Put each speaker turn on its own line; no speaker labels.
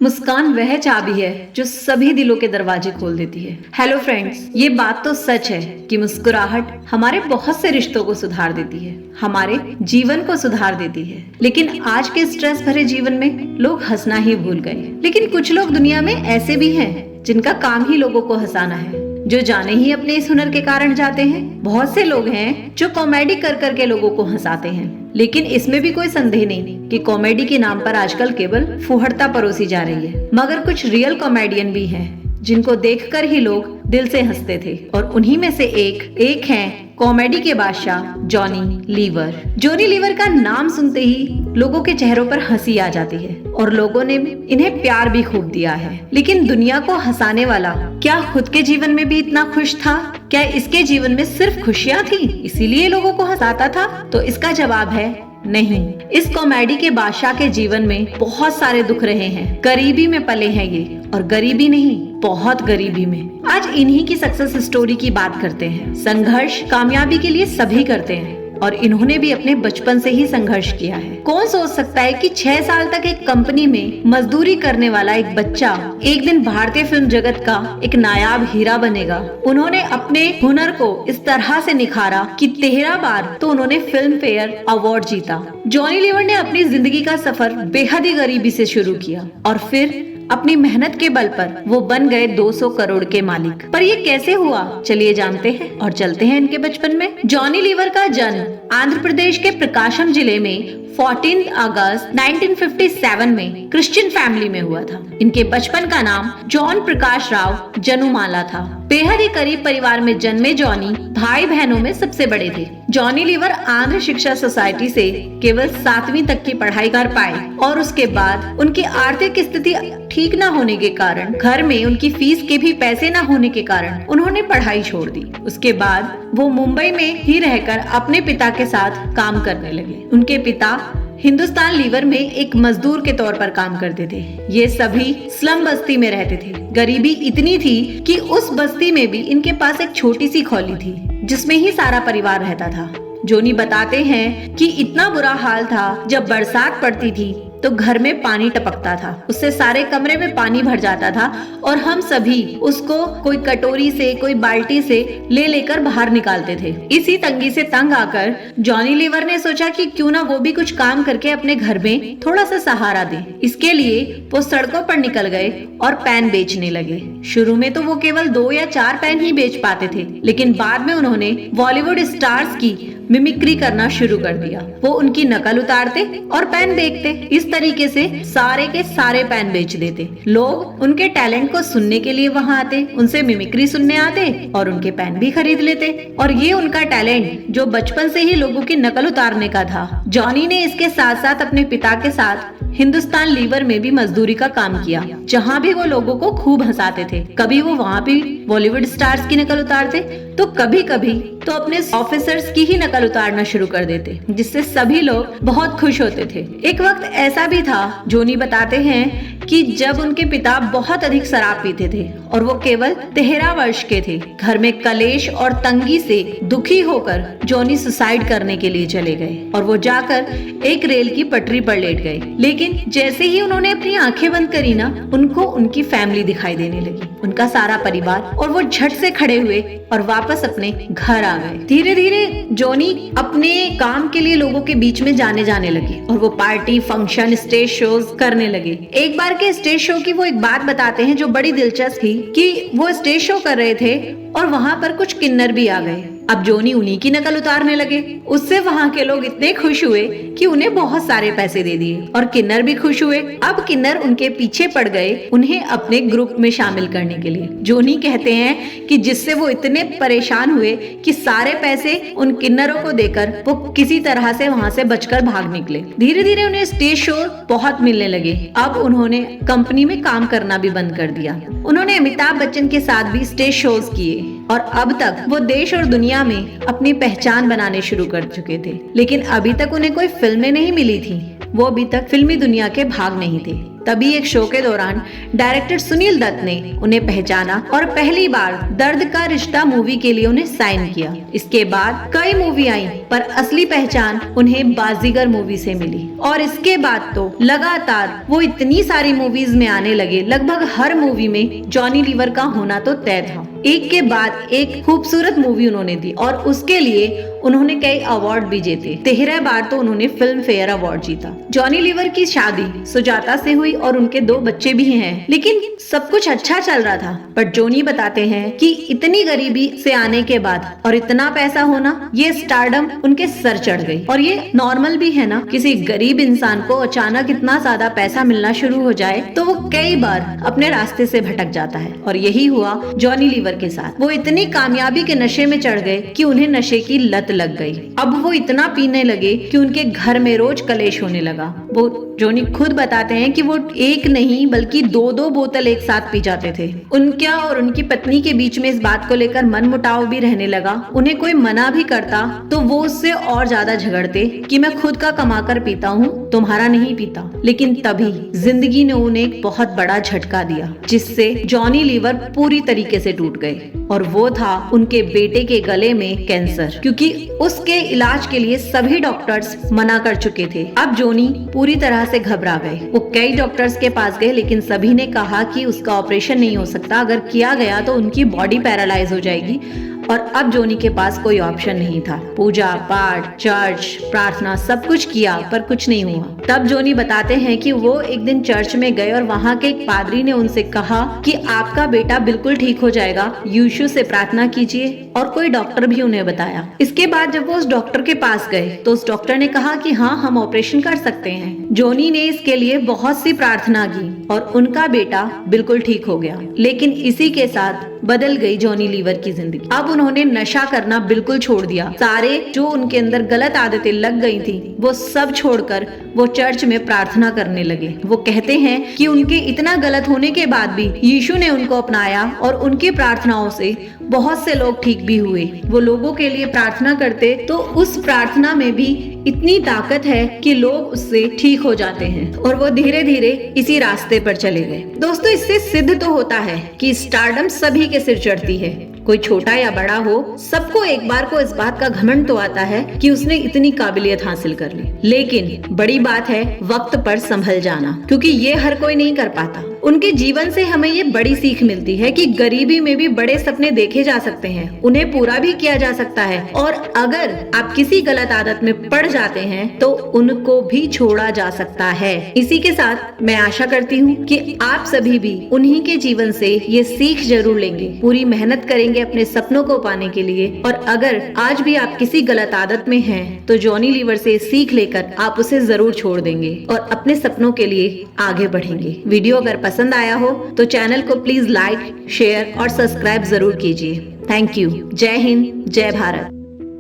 मुस्कान वह चाबी है जो सभी दिलों के दरवाजे खोल देती है। हेलो फ्रेंड्स, ये बात तो सच है कि मुस्कुराहट हमारे बहुत से रिश्तों को सुधार देती है, हमारे जीवन को सुधार देती है। लेकिन आज के स्ट्रेस भरे जीवन में लोग हंसना ही भूल गए। लेकिन कुछ लोग दुनिया में ऐसे भी हैं जिनका काम ही लोगों को हंसाना है, जो जाने ही अपने इस हुनर के कारण जाते हैं। बहुत से लोग हैं जो कॉमेडी कर कर के लोगों को हंसाते हैं, लेकिन इसमें भी कोई संदेह नहीं कि कॉमेडी के नाम पर आजकल केवल फुहड़ता परोसी जा रही है। मगर कुछ रियल कॉमेडियन भी हैं जिनको देखकर ही लोग दिल से हंसते थे, और उन्हीं में से एक हैं कॉमेडी के बादशाह जॉनी लीवर। जॉनी लीवर का नाम सुनते ही लोगों के चेहरों पर हंसी आ जाती है और लोगों ने इन्हें प्यार भी खूब दिया है। लेकिन दुनिया को हंसाने वाला क्या खुद के जीवन में भी इतना खुश था? क्या इसके जीवन में सिर्फ खुशियां थी इसीलिए लोगों को हंसाता था? तो इसका जवाब है नहीं। इस कॉमेडी के बादशाह के जीवन में बहुत सारे दुख रहे हैं। गरीबी में पले हैं ये, और गरीबी नहीं, बहुत गरीबी में। आज इन्हीं की सक्सेस स्टोरी की बात करते हैं। संघर्ष कामयाबी के लिए सभी करते हैं, और इन्होंने भी अपने बचपन से ही संघर्ष किया है। कौन सोच सकता है कि 6 साल तक एक कंपनी में मजदूरी करने वाला एक बच्चा एक दिन भारतीय फिल्म जगत का एक नायाब हीरा बनेगा। उन्होंने अपने हुनर को इस तरह से निखारा कि 13 बार तो उन्होंने फिल्म फेयर अवार्ड जीता। जॉनी लीवर ने अपनी जिंदगी का सफर बेहद ही गरीबी से शुरू किया, और फिर अपनी मेहनत के बल पर वो बन गए 200 करोड़ के मालिक। पर ये कैसे हुआ, चलिए जानते हैं और चलते हैं इनके बचपन में। जॉनी लीवर का जन्म आंध्र प्रदेश के प्रकाशम जिले में 14 अगस्त 1957 में क्रिश्चियन फैमिली में हुआ था। इनके बचपन का नाम जॉन प्रकाश राव जनुमाला था। बेहद ही करीब परिवार में जन्मे जॉनी भाई बहनों में सबसे बड़े थे। जॉनी लीवर आंध्र शिक्षा सोसाइटी से केवल 7वीं तक की पढ़ाई कर पाए, और उसके बाद उनकी आर्थिक स्थिति ठीक न होने के कारण, घर में उनकी फीस के भी पैसे न होने के कारण उन्होंने पढ़ाई छोड़ दी। उसके बाद वो मुंबई में ही रहकर अपने पिता के साथ काम करने लगे। उनके पिता हिंदुस्तान लीवर में एक मजदूर के तौर पर काम करते थे। ये सभी स्लम बस्ती में रहते थे। गरीबी इतनी थी कि उस बस्ती में भी इनके पास एक छोटी सी खोली थी जिसमें ही सारा परिवार रहता था। जॉनी बताते हैं कि इतना बुरा हाल था, जब बरसात पड़ती थी तो घर में पानी टपकता था, उससे सारे कमरे में पानी भर जाता था, और हम सभी उसको कोई कटोरी से, कोई बाल्टी से लेकर बाहर निकालते थे। इसी तंगी से तंग आकर जॉनी लीवर ने सोचा कि क्यों ना वो भी कुछ काम करके अपने घर में थोड़ा सा सहारा दे। इसके लिए वो सड़कों पर निकल गए और पेन बेचने लगे। शुरू में तो वो केवल 2 या 4 पेन ही बेच पाते थे, लेकिन बाद में उन्होंने बॉलीवुड स्टार्स की मिमिक्री करना शुरू कर दिया। वो उनकी नकल उतारते और पेन बेचते। इस तरीके से सारे के सारे पेन बेच देते। लोग उनके टैलेंट को सुनने के लिए वहां आते, उनसे मिमिक्री सुनने आते और उनके पेन भी खरीद लेते। और ये उनका टैलेंट जो बचपन से ही लोगों की नकल उतारने का था। जॉनी ने इसके साथ साथ अपने पिता के साथ हिंदुस्तान लीवर में भी मजदूरी का काम किया, जहाँ भी वो लोगों को खूब हंसाते थे। कभी वो वहाँ भी बॉलीवुड स्टार्स की नकल उतारते, तो कभी कभी तो अपने ऑफिसर्स की ही नकल उतारना शुरू कर देते, जिससे सभी लोग बहुत खुश होते थे। एक वक्त ऐसा भी था, जॉनी बताते हैं, कि जब उनके पिता बहुत अधिक शराब पीते थे और वो केवल 13 वर्ष के थे। घर में कलेश और तंगी से दुखी होकर जॉनी सुसाइड करने के लिए चले गए, और वो जाकर एक रेल की पटरी पर लेट गए। लेकिन जैसे ही उन्होंने अपनी आंखें बंद करी ना, उनको उनकी फैमिली दिखाई देने लगी, उनका सारा परिवार, और वो झट से खड़े हुए और वापस अपने घर आ गए। धीरे धीरे जॉनी अपने काम के लिए लोगों के बीच में जाने लगे, और वो पार्टी, फंक्शन, स्टेज शोज करने लगे। एक बार के स्टेज शो की वो एक बात बताते हैं जो बड़ी दिलचस्प थी, कि वो स्टेज शो कर रहे थे और वहाँ पर कुछ किन्नर भी आ गए। अब जॉनी उन्हीं की नकल उतारने लगे। उससे वहाँ के लोग इतने खुश हुए कि उन्हें बहुत सारे पैसे दे दिए, और किन्नर भी खुश हुए। अब किन्नर उनके पीछे पड़ गए उन्हें अपने ग्रुप में शामिल करने के लिए। जॉनी कहते हैं कि जिससे वो इतने परेशान हुए कि सारे पैसे उन किन्नरों को देकर वो किसी तरह से वहाँ से बचकर भाग निकले। धीरे धीरे उन्हें स्टेज शो बहुत मिलने लगे। अब उन्होंने कंपनी में काम करना भी बंद कर दिया। उन्होंने अमिताभ बच्चन के साथ भी स्टेज शोज किए, और अब तक वो देश और दुनिया में अपनी पहचान बनाने शुरू कर चुके थे। लेकिन अभी तक उन्हें कोई फिल्में नहीं मिली थी। वो अभी तक फिल्मी दुनिया के भाग नहीं थे। तभी एक शो के दौरान डायरेक्टर सुनील दत्त ने उन्हें पहचाना और पहली बार दर्द का रिश्ता मूवी के लिए उन्हें साइन किया। इसके बाद कई मूवी आई, पर असली पहचान उन्हें बाजीगर मूवी से मिली और इसके बाद तो लगातार वो इतनी सारी मूवीज में आने लगे। लगभग हर मूवी में जॉनी लीवर का होना तो तय था। एक के बाद एक खूबसूरत मूवी उन्होंने दी और उसके लिए उन्होंने कई अवार्ड भी जीते। 13 बार तो उन्होंने फिल्म फेयर अवार्ड जीता। जॉनी लीवर की शादी सुजाता से हुई और उनके 2 बच्चे भी हैं। लेकिन सब कुछ अच्छा चल रहा था, बट जॉनी बताते हैं कि इतनी गरीबी से आने के बाद और इतना पैसा होना, ये स्टारडम उनके सर चढ़ गई। और ये नॉर्मल भी है ना, किसी गरीब इंसान को अचानक इतना ज्यादा पैसा मिलना शुरू हो जाए तो वो कई बार अपने रास्ते से भटक जाता है। और यही हुआ जॉनी लीवर के साथ। वो इतनी कामयाबी के नशे में चढ़ गए कि उन्हें नशे की लत लग गई। अब वो इतना पीने लगे कि उनके घर में रोज कलेश होने लगा। वो जॉनी खुद बताते हैं कि वो एक नहीं बल्कि 2-2 बोतल एक साथ पी जाते थे। उनका और उनकी पत्नी के बीच में इस बात को लेकर मनमुटाव भी रहने लगा। उन्हें कोई मना भी करता तो वो उससे और ज्यादा झगड़ते कि मैं खुद का कमा कर पीता हूँ, तुम्हारा नहीं पीता। लेकिन तभी जिंदगी ने उन्हें एक बहुत बड़ा झटका दिया, जिससे जॉनी लीवर पूरी तरीके से टूट गए। और वो था उनके बेटे के गले में कैंसर, क्योंकि उसके इलाज के लिए सभी डॉक्टर्स मना कर चुके थे। अब जॉनी पूरी तरह से घबरा गए। वो कई डॉक्टर्स के पास गए, लेकिन सभी ने कहा कि उसका ऑपरेशन नहीं हो सकता। अगर किया गया तो उनकी बॉडी पैरालाइज हो जाएगी और अब जॉनी के पास कोई ऑप्शन नहीं था। पूजा पाठ, चर्च, प्रार्थना सब कुछ किया पर कुछ नहीं हुआ। तब जॉनी बताते हैं कि वो एक दिन चर्च में गए और वहाँ के एक पादरी ने उनसे कहा कि आपका बेटा बिल्कुल ठीक हो जाएगा, यीशु से प्रार्थना कीजिए। और कोई डॉक्टर भी उन्हें बताया। इसके बाद जब वो उस डॉक्टर के पास गए तो उस डॉक्टर ने कहा कि हाँ, हम ऑपरेशन कर सकते हैं। जॉनी ने इसके लिए बहुत सी प्रार्थना की और उनका बेटा बिल्कुल ठीक हो गया। लेकिन इसी के साथ बदल गई जॉनी लीवर की जिंदगी। अब उन्होंने नशा करना बिल्कुल छोड़ दिया। सारे जो उनके अंदर गलत आदतें लग गई थी वो सब छोड़कर वो चर्च में प्रार्थना करने लगे। वो कहते हैं कि उनके इतना गलत होने के बाद भी यीशु ने उनको अपनाया और उनकी प्रार्थनाओं से बहुत से लोग ठीक भी हुए। वो लोगों के लिए प्रार्थना करते तो उस प्रार्थना में भी इतनी ताकत है कि लोग उससे ठीक हो जाते हैं और वो धीरे धीरे इसी रास्ते पर चले गए। दोस्तों, इससे सिद्ध तो होता है कि स्टारडम सभी के सिर चढ़ती है। कोई छोटा या बड़ा हो, सबको एक बार को इस बात का घमंड तो आता है कि उसने इतनी काबिलियत हासिल कर ली। लेकिन बड़ी बात है वक्त पर संभल जाना, क्योंकि ये हर कोई नहीं कर पाता। उनके जीवन से हमें ये बड़ी सीख मिलती है कि गरीबी में भी बड़े सपने देखे जा सकते हैं, उन्हें पूरा भी किया जा सकता है। और अगर आप किसी गलत आदत में पड़ जाते हैं तो उनको भी छोड़ा जा सकता है। इसी के साथ मैं आशा करती हूँ कि आप सभी भी उन्हीं के जीवन से ये सीख जरूर लेंगे, पूरी मेहनत करेंगे अपने सपनों को पाने के लिए। और अगर आज भी आप किसी गलत आदत में हैं तो जॉनी लीवर से सीख लेकर आप उसे जरूर छोड़ देंगे और अपने सपनों के लिए आगे बढ़ेंगे। वीडियो अगर पसंद आया हो तो चैनल को प्लीज लाइक, शेयर और सब्सक्राइब जरूर कीजिए। Thank you. जय हिंद, जय भारत।